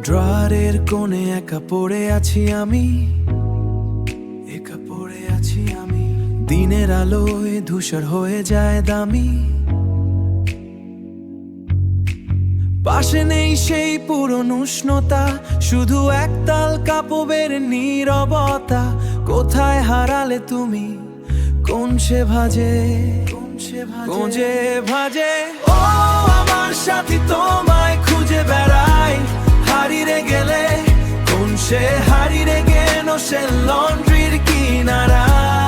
ড্রয়ারের কোণে একা পড়ে আছি আমি, দিনের আলোয় ধূসর হয়ে যায় দামি। পাশে নেই সেই পুরনো উষ্ণতা, শুধু একতাল কাপড়ের নীরবতা। কোথায় হারালে তুমি, কোন সে ভাজে, ভাজে। ও আমার সাথী, তোমায় খুঁজে বেড়াই, হারিয়ে গেলে কোন সে হারিয়ে গেল সে লন্ড্রির কিনারায়।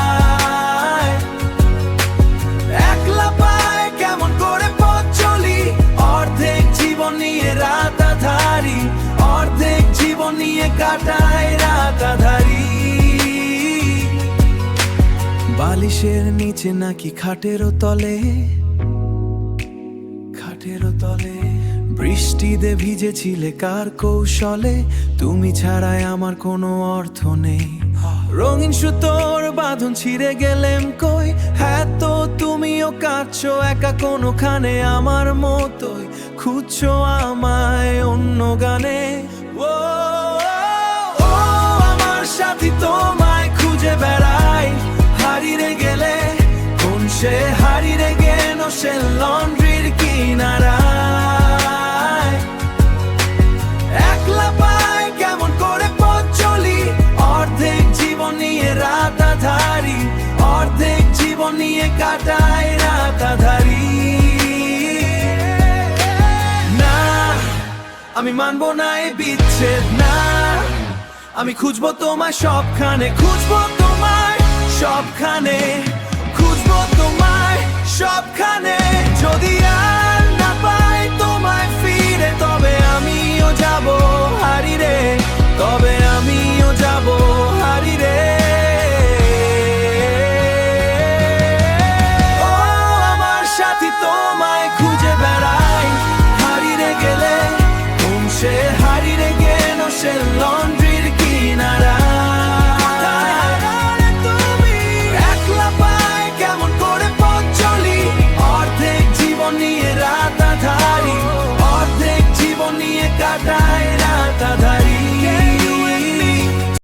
একলা পায় কেমন করে পথ চলি, অর্ধেক জীবন নিয়ে রাতাধারি, অর্ধেক জীবন নিয়ে কাটায় রাতাধারি। বালিশের নিচে নাকি খাটেরও তলে, বৃষ্টিতে ভিজেছিলে কার কৌশলে। তুমি ছাড়াই আমার কোনো অর্থ নেই, রঙিন সুতোর বাঁধন ছিঁড়ে গেলেম কই। হ্যাঁ তো তুমিও কাঁদছো একা কোনোখানে আমার মতোই, খুঁজছো আমায় অন্য গানে। ও আমার সাথী, তোমায় খুঁজে বেড়াই, হারিয়ে গেলে কোন সে হারিয়ে গেল সে লন্ড্রির কিনারায়। একলা পায় কেমন করে পথ চলি, অর্ধেক জীবন নিয়ে রাতাধারি, অর্ধেক জীবন নিয়ে কাটায় রাতাধারি। না, আমি মানবো না এই বিচ্ছেদ, না। আমি খুঁজবো তোমায় সবখানে, খুঁজবো তোমায় সবখানে, খুঁজবো তোমায় সবখানে। যদি